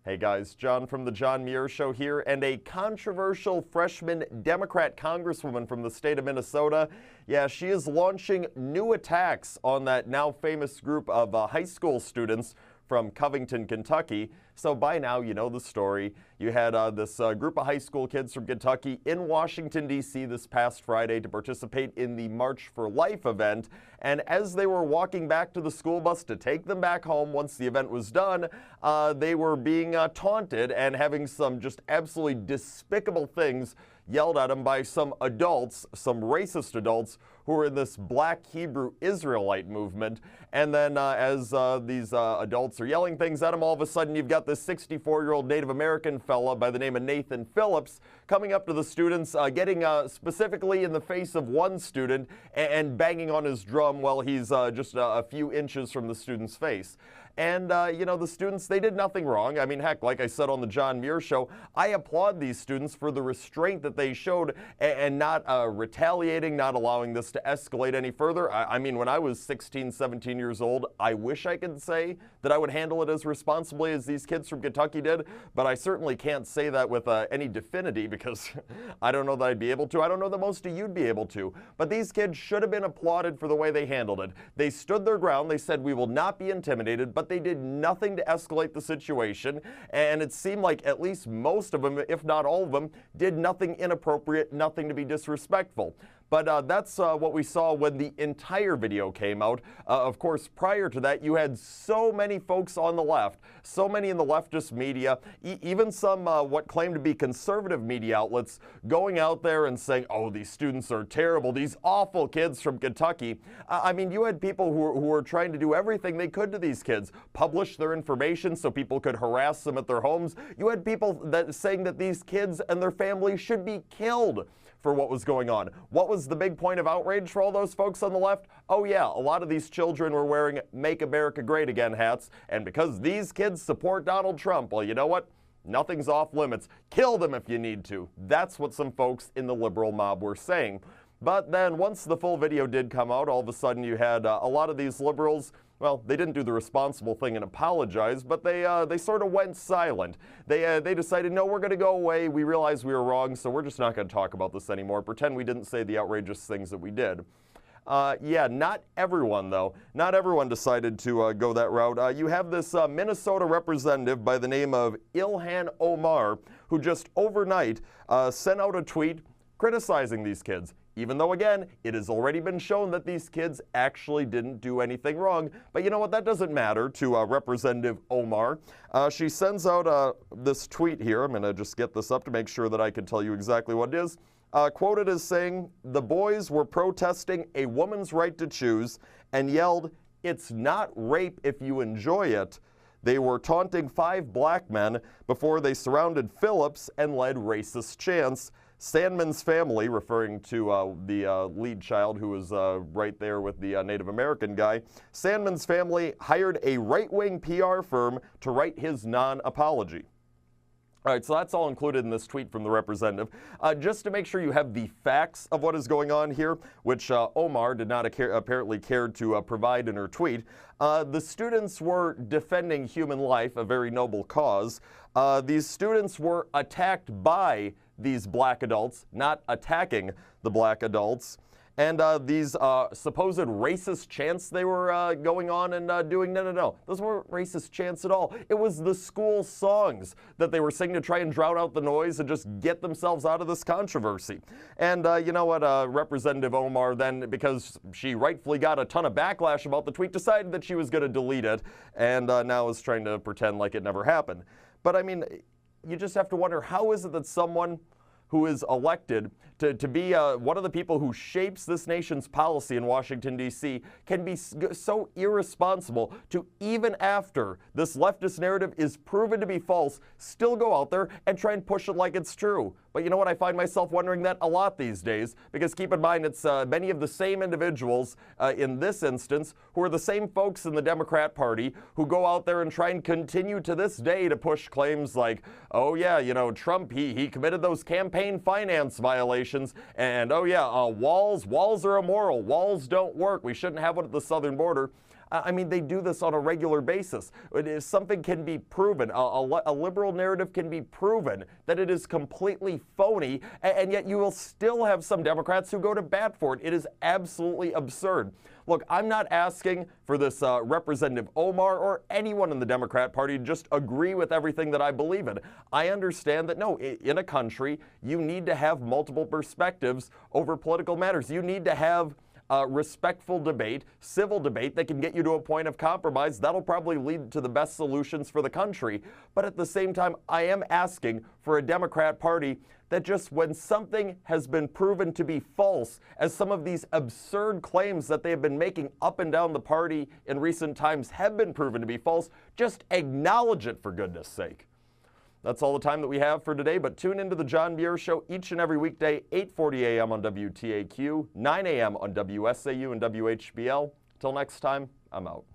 Hey guys, John from the John Muir Show here, and a controversial freshman Democrat Congresswoman from the state of Minnesota. Yeah, she is launching new attacks on that now famous group of high school students from Covington, Kentucky. So by now, you know the story. You had this group of high school kids from Kentucky in Washington, D.C. this past Friday to participate in the March for Life event. And as they were walking back to the school bus to take them back home once the event was done, they were being taunted and having some just absolutely despicable things yelled at them by some adults, some racist adults who were in this Black Hebrew Israelite movement. And then as these adults are yelling things at them, all of a sudden you've got this 64-year-old Native American fella by the name of Nathan Phillips coming up to the students, getting specifically in the face of one student and banging on his drum while he's just a few inches from the student's face. And, you know, the students, they did nothing wrong. I mean, heck, like I said on the John Muir Show, I applaud these students for the restraint that they showed and not retaliating, not allowing this to escalate any further. I mean, when I was 16, 17 years old, I wish I could say that I would handle it as responsibly as these kids from Kentucky did, but I certainly can't say that with any definity because I don't know that I'd be able to. I don't know that most of you'd be able to. But these kids should have been applauded for the way they handled it. They stood their ground. They said, we will not be intimidated, but they did nothing to escalate the situation, and it seemed like at least most of them, if not all of them, did nothing inappropriate, nothing to be disrespectful. But that's what we saw when the entire video came out. Of course, prior to that, you had so many folks on the left, so many in the leftist media, even some what claimed to be conservative media outlets going out there and saying, oh, these students are terrible, these awful kids from Kentucky. I mean, you had people who were trying to do everything they could to these kids, publish their information so people could harass them at their homes. You had people saying that these kids and their families should be killed for what was going on. What was the big point of outrage for all those folks on the left? Oh yeah, a lot of these children were wearing Make America Great Again hats, and because these kids support Donald Trump, well, you know what? Nothing's off limits. Kill them if you need to. That's what some folks in the liberal mob were saying. But then once the full video did come out, all of a sudden you had a lot of these liberals. Well, they didn't do the responsible thing and apologize, but they sort of went silent. They decided, no, we're going to go away. We realized we were wrong, so we're just not going to talk about this anymore. Pretend we didn't say the outrageous things that we did. Yeah, not everyone, though. Not everyone decided to go that route. You have this Minnesota representative by the name of Ilhan Omar, who just overnight sent out a tweet criticizing these kids. Even though, again, it has already been shown that these kids actually didn't do anything wrong. But you know what? That doesn't matter to Representative Omar. She sends out this tweet here. I'm going to just get this up to make sure that I can tell you exactly what it is. Quoted as saying, the boys were protesting a woman's right to choose and yelled, "It's not rape if you enjoy it." They were taunting 5 black men before they surrounded Phillips and led racist chants. Sandman's family, referring to the lead child who was right there with the Native American guy, Sandman's family hired a right-wing PR firm to write his non-apology. All right, so that's all included in this tweet from the representative. Just to make sure you have the facts of what is going on here, which Omar did not apparently care to provide in her tweet, the students were defending human life, a very noble cause. These students were attacked by these black adults, not attacking the black adults. And these supposed racist chants they were going on and doing, no. Those weren't racist chants at all. It was the school songs that they were singing to try and drown out the noise and just get themselves out of this controversy. And you know what, Representative Omar then, because she rightfully got a ton of backlash about the tweet, decided that she was going to delete it and now is trying to pretend like it never happened. But I mean, you just have to wonder, how is it that someone who is elected to be one of the people who shapes this nation's policy in Washington, D.C., can be so irresponsible to, even after this leftist narrative is proven to be false, still go out there and try and push it like it's true. But you know what? I find myself wondering that a lot these days, because keep in mind, it's many of the same individuals in this instance who are the same folks in the Democrat Party who go out there and try and continue to this day to push claims like, oh yeah, you know, Trump, he committed those campaign finance violations, and oh yeah, walls are immoral, walls don't work, we shouldn't have one at the southern border. I mean, they do this on a regular basis. If something can be proven, a liberal narrative can be proven that it is completely phony, and yet you will still have some Democrats who go to bat for it. It is absolutely absurd. Look, I'm not asking for this Representative Omar or anyone in the Democrat Party to just agree with everything that I believe in. I understand that, no, in a country, you need to have multiple perspectives over political matters. You need to have respectful debate, civil debate that can get you to a point of compromise. That'll probably lead to the best solutions for the country. But at the same time, I am asking for a Democrat Party that just when something has been proven to be false, as some of these absurd claims that they have been making up and down the party in recent times have been proven to be false, just acknowledge it, for goodness sake. That's all the time that we have for today, but tune into the John Muir Show each and every weekday, 8:40 a.m. on WTAQ, 9 a.m. on WSAU and WHBL. Till next time, I'm out.